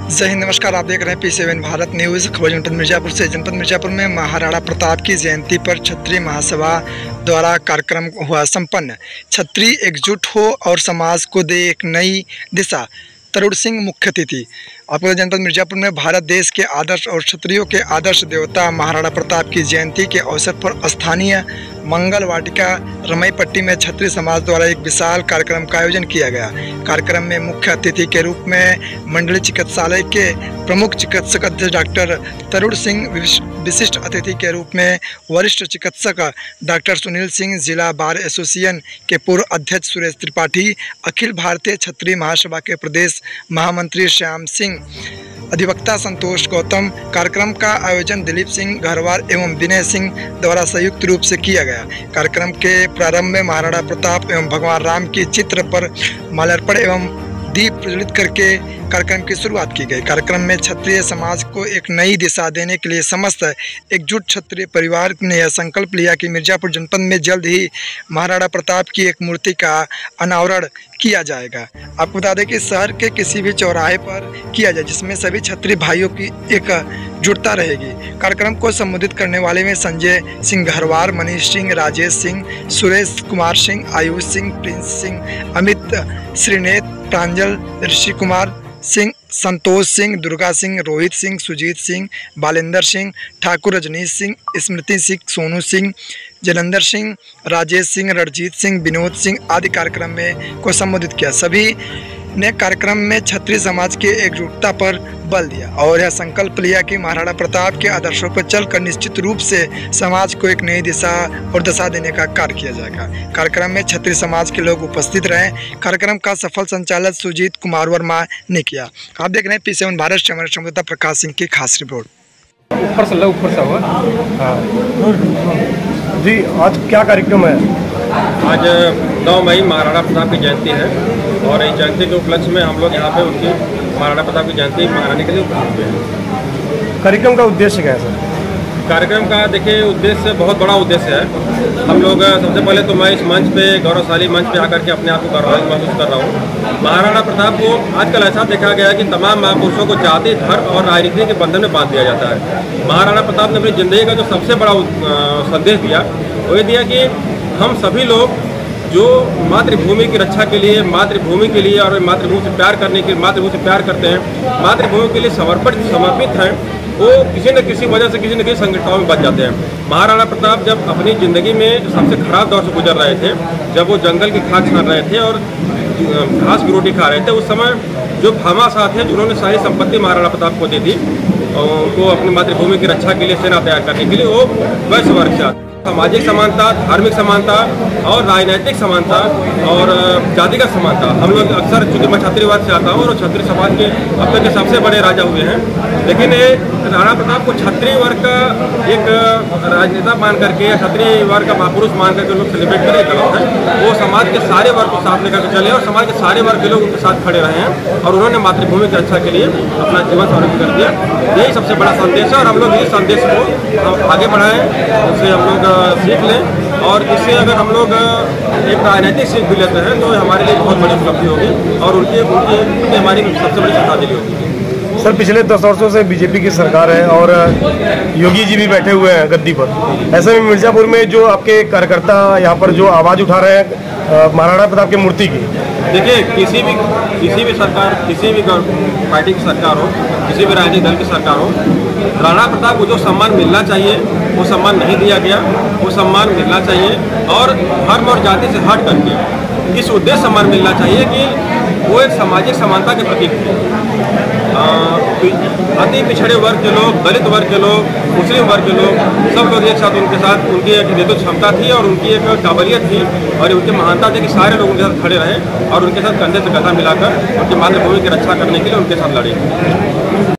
जय हिंद, नमस्कार। आप देख रहे हैं P7 भारत न्यूज़। खबर जनपद मिर्जापुर से। जनपद मिर्जापुर में महाराणा प्रताप की जयंती पर क्षत्रिय महासभा द्वारा कार्यक्रम हुआ संपन्न। क्षत्रिय एकजुट हो और समाज को दे एक नई दिशा। तरुण सिंह मुख्य अतिथि। आपको जनपद मिर्जापुर में भारत देश के आदर्श और क्षत्रियों के आदर्श देवता महाराणा प्रताप की जयंती के अवसर पर स्थानीय मंगल वाटिका रमईपट्टी में क्षत्रिय समाज द्वारा एक विशाल कार्यक्रम का आयोजन किया गया। कार्यक्रम में मुख्य अतिथि के रूप में मंडलीय चिकित्सालय के प्रमुख चिकित्सक अध्यक्ष डॉक्टर तरुण सिंह, विशिष्ट अतिथि के रूप में वरिष्ठ चिकित्सक डॉक्टर सुनील सिंह, जिला बार एसोसिएशन के पूर्व अध्यक्ष सुरेश त्रिपाठी, अखिल भारतीय क्षत्रिय महासभा के प्रदेश महामंत्री श्याम सिंह, अधिवक्ता संतोष गौतम। कार्यक्रम का आयोजन दिलीप सिंह घरवार एवं विनय सिंह द्वारा संयुक्त रूप से किया गया। कार्यक्रम के प्रारंभ में महाराणा प्रताप एवं भगवान राम के चित्र पर माल्यार्पण एवं दीप प्रज्वलित करके कार्यक्रम की शुरुआत की गई। कार्यक्रम में क्षत्रिय समाज को एक नई दिशा देने के लिए समस्त एकजुट क्षत्रिय परिवार ने यह संकल्प लिया कि मिर्जापुर जनपद में जल्द ही महाराणा प्रताप की एक मूर्ति का अनावरण किया जाएगा। आपको बता दें कि शहर के किसी भी चौराहे पर किया जाए, जिसमें सभी क्षत्रिय भाइयों की एक जुटता रहेगी। कार्यक्रम को संबोधित करने वाले में संजय सिंह घरवार, मनीष सिंह, राजेश सिंह, सुरेश कुमार सिंह, आयुष सिंह, प्रिंस सिंह, अमित, श्रीनेत, प्रांजल, ऋषि कुमार सिंह, संतोष सिंह, दुर्गा सिंह, रोहित सिंह, सुजीत सिंह, बालेंद्र सिंह, ठाकुर रजनीश सिंह, स्मृति सिंह, सोनू सिंह, जलंधर सिंह, राजेश सिंह, रणजीत सिंह, विनोद सिंह आदि कार्यक्रम में को संबोधित किया। सभी ने कार्यक्रम में क्षत्रिय समाज के एकजुटता पर बल दिया और यह संकल्प लिया कि महाराणा प्रताप के आदर्शों पर चलकर निश्चित रूप से समाज को एक नई दिशा और दशा देने का कार्य किया जाएगा। कार्यक्रम में क्षत्रिय समाज के लोग उपस्थित रहे। कार्यक्रम का सफल संचालन सुजीत कुमार वर्मा ने किया। आप देख रहे हैं P7 भारत से हमारे संवाददाता प्रकाश सिंह की खास रिपोर्ट। ऊपर से हुआ। जी, आज क्या कार्यक्रम है? आज 9 मई महाराणा प्रताप की जयंती है और इस जयंती के उपलक्ष्य में हम लोग यहाँ पे उनकी महाराणा प्रताप की जयंती मनाने के लिए उपस्थित हुए हैं। कार्यक्रम का उद्देश्य क्या है सर? कार्यक्रम का देखिए उद्देश्य बहुत बड़ा उद्देश्य है। हम लोग सबसे पहले तो मैं इस मंच पे, गौरवशाली मंच पे आकर के अपने आप को गौरवान्वित महसूस कर रहा हूँ। महाराणा प्रताप को आजकल ऐसा देखा गया है कि तमाम महापुरुषों को जाति, धर्म और राजनीति के बंधन में बांध दिया जाता है। महाराणा प्रताप ने अपनी जिंदगी का जो सबसे बड़ा संदेश दिया वो ये दिया कि हम सभी लोग जो मातृभूमि की रक्षा के लिए, मातृभूमि के लिए और मातृभूमि से प्यार करने के, मातृभूमि से प्यार करते हैं, मातृभूमि के लिए समर्पित हैं, वो किसी न किसी वजह से किसी न किसी संकटों में बच जाते हैं। महाराणा प्रताप जब अपनी ज़िंदगी में सबसे खराब दौर से गुजर रहे थे, जब वो जंगल की खाक छान रहे थे और घास की रोटी खा रहे थे, उस समय जो भामाशाह थे जिन्होंने सारी संपत्ति महाराणा प्रताप को दी थी और उनको अपनी मातृभूमि की रक्षा के लिए, सेना तैयार करने के लिए, वो वैश्य वर्ग से सामाजिक समानता, धार्मिक समानता और राजनैतिक समानता और जातिगत समानता। हम लोग अक्सर, चूँकि मैं क्षत्रिय वर्ग से आता हूँ और क्षत्रिय समाज के अब तक के सबसे बड़े राजा हुए हैं, लेकिन ये राणा प्रताप को क्षत्रिय वर्ग का एक राजनेता मान करके या क्षत्रिय वर्ग का महापुरुष मान करके लोग सेलिब्रेट करें, गलत है। वो समाज के सारे वर्ग को साथ लेकर के चले और समाज के सारे वर्ग के लोग उनके साथ खड़े रहे हैं और उन्होंने मातृभूमि की रक्षा के लिए अपना जीवन समर्पित कर दिया। यही सबसे बड़ा संदेश है और हम लोग इस संदेश को आगे बढ़ाएं, उससे हम लोग सीख लें और इससे अगर हम लोग एक राजनीतिक सीख भी लेते हैं तो हमारे लिए बहुत बड़ी उपलब्धि होगी और उनकी हमारी सबसे बड़ी श्रद्धांजलि होगी। सर, पिछले 10 वर्षों से बीजेपी की सरकार है और योगी जी भी बैठे हुए हैं गद्दी पर। ऐसे में मिर्जापुर में जो आपके कार्यकर्ता यहाँ पर जो आवाज़ उठा रहे हैं महाराणा प्रताप की मूर्ति की, देखिए किसी भी सरकार, किसी भी पार्टी की सरकार हो, किसी भी राजनीतिक दल की सरकार हो, राणा प्रताप को जो सम्मान मिलना चाहिए वो सम्मान नहीं दिया गया। वो सम्मान मिलना चाहिए और धर्म और जाति से हट करके इस उद्देश्य सम्मान मिलना चाहिए कि वो एक सामाजिक समानता के प्रतीक थे। अति पिछड़े वर्ग के लोग, दलित वर्ग के लोग, मुस्लिम वर्ग के लोग, सब लोग एक साथ उनके साथ, उनकी एक नेतृत्व क्षमता थी और उनकी एक काबिलियत थी और उनकी महानता थी कि सारे लोग उनके साथ खड़े रहे और उनके साथ कंधे से कंधा मिलाकर उनकी मातृभूमि की रक्षा करने के लिए उनके साथ लड़े।